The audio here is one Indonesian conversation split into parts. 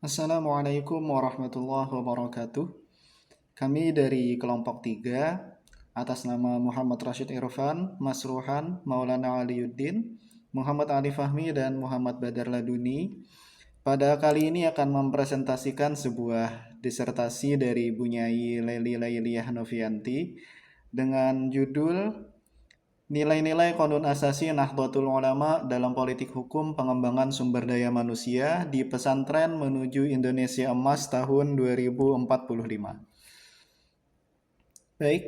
Assalamualaikum warahmatullahi wabarakatuh. Kami dari kelompok 3 atas nama Muhammad Rashid Irfan, Mas Ruhan, Maulana Aliuddin, Muhammad Ali Fahmi dan Muhammad Badar Laduni. Pada kali ini akan mempresentasikan sebuah disertasi dari Bunyai Leli Lailiyah Novianti dengan judul Nilai-nilai Qanun Asasi Nahdlatul Ulama dalam Politik Hukum Pengembangan Sumber Daya Manusia di Pesantren Menuju Indonesia Emas tahun 2045. Baik,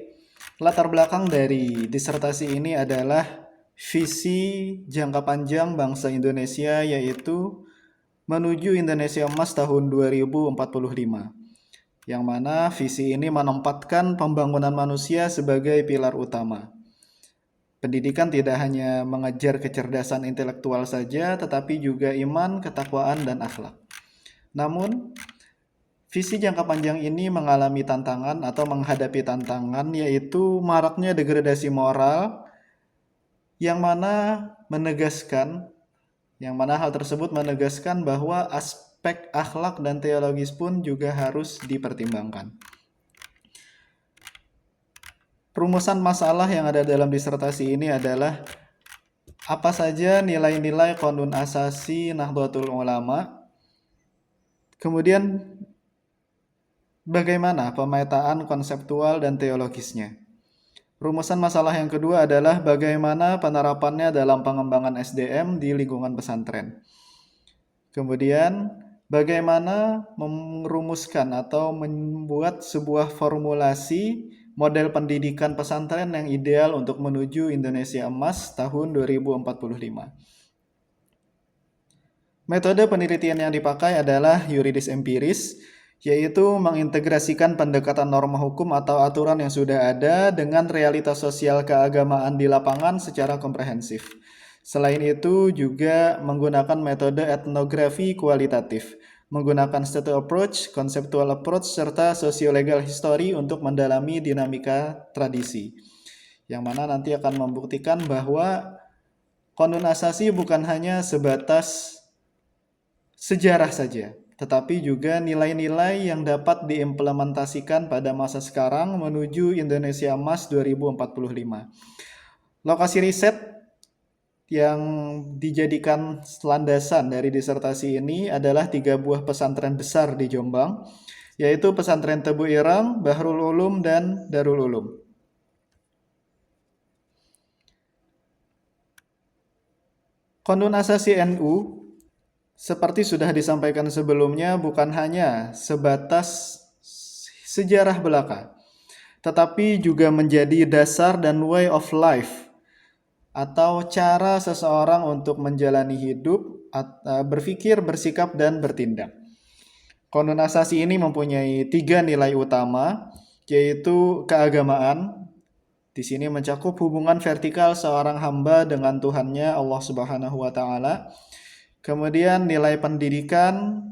latar belakang dari disertasi ini adalah visi jangka panjang bangsa Indonesia, yaitu menuju Indonesia Emas tahun 2045, yang mana visi ini menempatkan pembangunan manusia sebagai pilar utama. Pendidikan tidak hanya mengejar kecerdasan intelektual saja, tetapi juga iman, ketakwaan, dan akhlak. Namun, visi jangka panjang ini mengalami tantangan atau menghadapi tantangan, yaitu maraknya degradasi moral, yang mana hal tersebut menegaskan bahwa aspek akhlak dan teologis pun juga harus dipertimbangkan. Rumusan masalah yang ada dalam disertasi ini adalah apa saja nilai-nilai Qanun Asasi Nahdlatul Ulama, kemudian bagaimana pemetaan konseptual dan teologisnya. Rumusan masalah yang kedua adalah bagaimana penerapannya dalam pengembangan SDM di lingkungan pesantren. Kemudian bagaimana merumuskan atau membuat sebuah formulasi model pendidikan pesantren yang ideal untuk menuju Indonesia Emas tahun 2045. Metode penelitian yang dipakai adalah yuridis empiris, yaitu mengintegrasikan pendekatan norma hukum atau aturan yang sudah ada dengan realitas sosial keagamaan di lapangan secara komprehensif. Selain itu juga menggunakan metode etnografi kualitatif, menggunakan state approach, conceptual approach, serta socio-legal history untuk mendalami dinamika tradisi. Yang mana nanti akan membuktikan bahwa Qanun Asasi bukan hanya sebatas sejarah saja, tetapi juga nilai-nilai yang dapat diimplementasikan pada masa sekarang menuju Indonesia Emas 2045. Lokasi riset yang dijadikan landasan dari disertasi ini adalah 3 buah pesantren besar di Jombang, yaitu Pesantren Tebu Ireng, Bahrul Ulum, dan Darul Ulum. Qanun Asasi NU, seperti sudah disampaikan sebelumnya, bukan hanya sebatas sejarah belaka, tetapi juga menjadi dasar dan way of life atau cara seseorang untuk menjalani hidup, berpikir, bersikap, dan bertindak. Qanun Asasi ini mempunyai 3 nilai utama, yaitu keagamaan. Di sini mencakup hubungan vertikal seorang hamba dengan Tuhannya Allah Subhanahu wa taala. Kemudian nilai pendidikan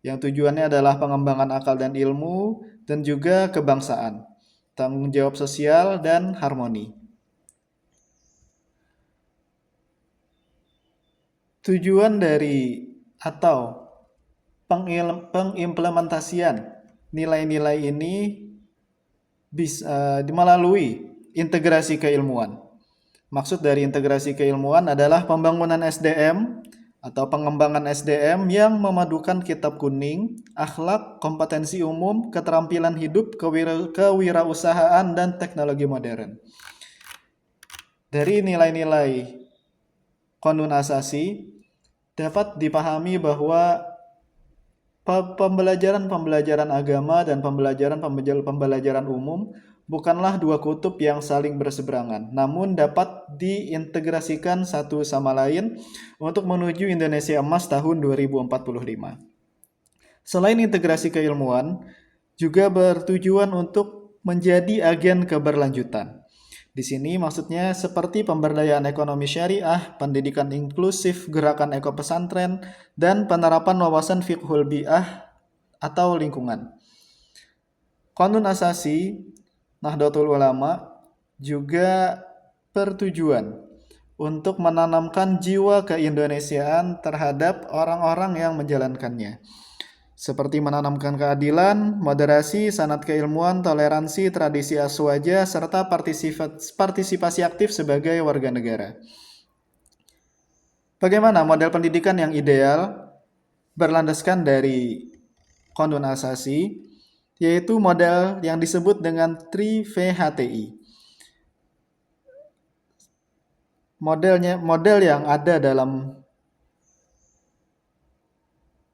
yang tujuannya adalah pengembangan akal dan ilmu, dan juga kebangsaan, tanggung jawab sosial, dan harmoni. Tujuan dari atau pengimplementasian nilai-nilai ini bisa melalui integrasi keilmuan. Maksud dari integrasi keilmuan adalah pembangunan SDM atau pengembangan SDM yang memadukan kitab kuning, akhlak, kompetensi umum, keterampilan hidup, kewirausahaan, dan teknologi modern. Dari nilai-nilai Qanun Asasi dapat dipahami bahwa pembelajaran agama dan pembelajaran umum bukanlah dua kutub yang saling berseberangan, namun dapat diintegrasikan satu sama lain untuk menuju Indonesia Emas tahun 2045. Selain integrasi keilmuan, juga bertujuan untuk menjadi agen keberlanjutan. Di sini maksudnya seperti pemberdayaan ekonomi syariah, pendidikan inklusif, gerakan eko pesantren, dan penerapan wawasan fiqhul bi'ah atau lingkungan. Qanun Asasi Nahdlatul Ulama juga bertujuan untuk menanamkan jiwa keindonesiaan terhadap orang-orang yang menjalankannya. seperti menanamkan keadilan, moderasi, sanad keilmuan, toleransi, tradisi aswaja, serta partisipasi aktif sebagai warga negara. Bagaimana model pendidikan yang ideal berlandaskan dari Kondun Asasi, yaitu model yang disebut dengan 3VHTI. Model yang ada dalam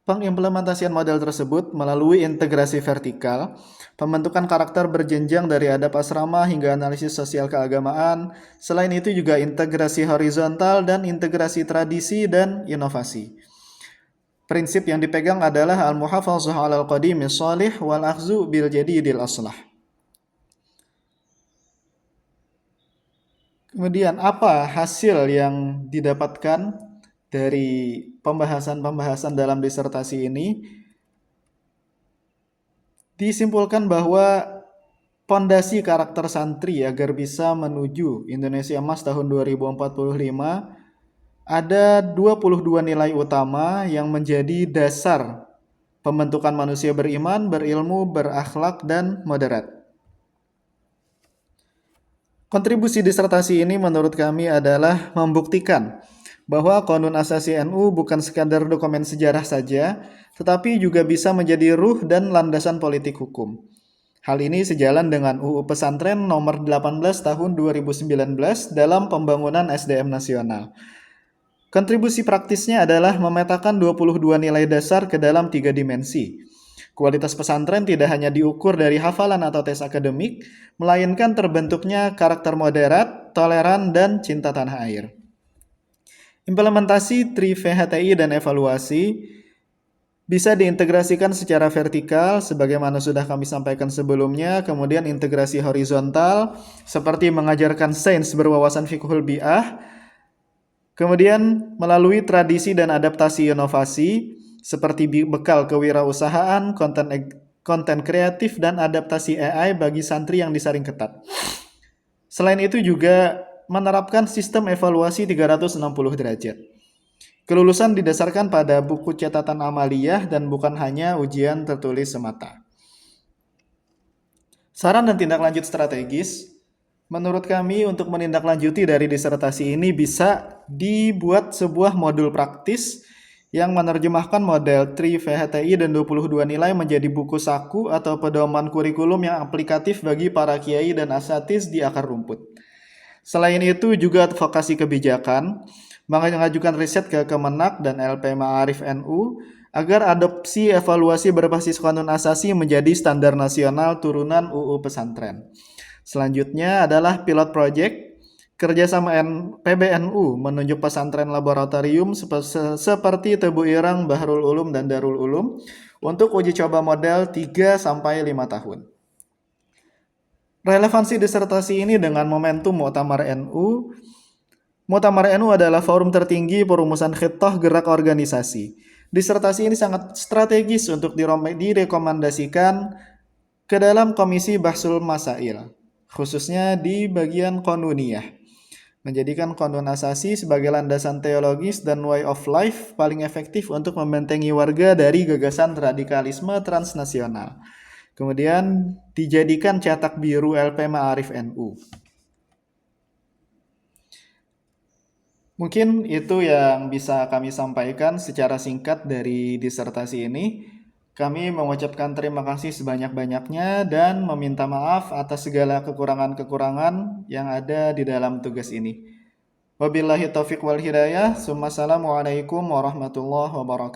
pengimplementasian model tersebut melalui integrasi vertikal, pembentukan karakter berjenjang dari adab asrama hingga analisis sosial keagamaan. Selain itu juga integrasi horizontal dan integrasi tradisi dan inovasi. Prinsip yang dipegang adalah al-muhafazah 'alal qadimis shalih wal akhzu bil jadidil aslah. Kemudian apa hasil yang didapatkan dari pembahasan-pembahasan dalam disertasi ini? Disimpulkan bahwa pondasi karakter santri agar bisa menuju Indonesia Emas tahun 2045 ada 22 nilai utama yang menjadi dasar pembentukan manusia beriman, berilmu, berakhlak, dan moderat. Kontribusi disertasi ini menurut kami adalah membuktikan bahwa Qonun Asasi NU bukan sekadar dokumen sejarah saja, tetapi juga bisa menjadi ruh dan landasan politik hukum. Hal ini sejalan dengan UU Pesantren nomor 18 tahun 2019 dalam pembangunan SDM nasional. Kontribusi praktisnya adalah memetakan 22 nilai dasar ke dalam 3 dimensi. Kualitas pesantren tidak hanya diukur dari hafalan atau tes akademik, melainkan terbentuknya karakter moderat, toleran, dan cinta tanah air. Implementasi 3VHTI dan evaluasi bisa diintegrasikan secara vertikal sebagaimana sudah kami sampaikan sebelumnya, kemudian integrasi horizontal seperti mengajarkan sains berwawasan fiqhul bi'ah, kemudian melalui tradisi dan adaptasi inovasi seperti bekal kewirausahaan, konten kreatif, dan adaptasi AI bagi santri yang disaring ketat. Selain itu juga menerapkan sistem evaluasi 360 derajat. Kelulusan didasarkan pada buku catatan amaliyah dan bukan hanya ujian tertulis semata. Saran dan tindak lanjut strategis, menurut kami untuk menindaklanjuti dari disertasi ini bisa dibuat sebuah modul praktis yang menerjemahkan model 3VHTI dan 22 nilai menjadi buku saku atau pedoman kurikulum yang aplikatif bagi para kiai dan asatiz di akar rumput. Selain itu juga advokasi kebijakan, mengajukan riset ke Kemenak dan LP Ma'arif NU agar adopsi evaluasi berbasis Qonun Asasi menjadi standar nasional turunan UU Pesantren. Selanjutnya adalah pilot project kerjasama PBNU menunjuk pesantren laboratorium seperti Tebu Irang, Bahrul Ulum, dan Darul Ulum untuk uji coba model 3-5 tahun. Relevansi disertasi ini dengan momentum Muktamar NU. Muktamar NU adalah forum tertinggi perumusan khitah gerak organisasi. Disertasi ini sangat strategis untuk direkomendasikan ke dalam Komisi Bahsul Masail, khususnya di bagian Qonuniyah. Menjadikan Qonun Asasi sebagai landasan teologis dan way of life paling efektif untuk membentengi warga dari gagasan radikalisme transnasional. Kemudian dijadikan cetak biru LP Ma'arif NU. Mungkin itu yang bisa kami sampaikan secara singkat dari disertasi ini. Kami mengucapkan terima kasih sebanyak-banyaknya dan meminta maaf atas segala kekurangan-kekurangan yang ada di dalam tugas ini. Wabillahi taufiq wal hidayah. Assalamualaikum warahmatullahi wabarakatuh.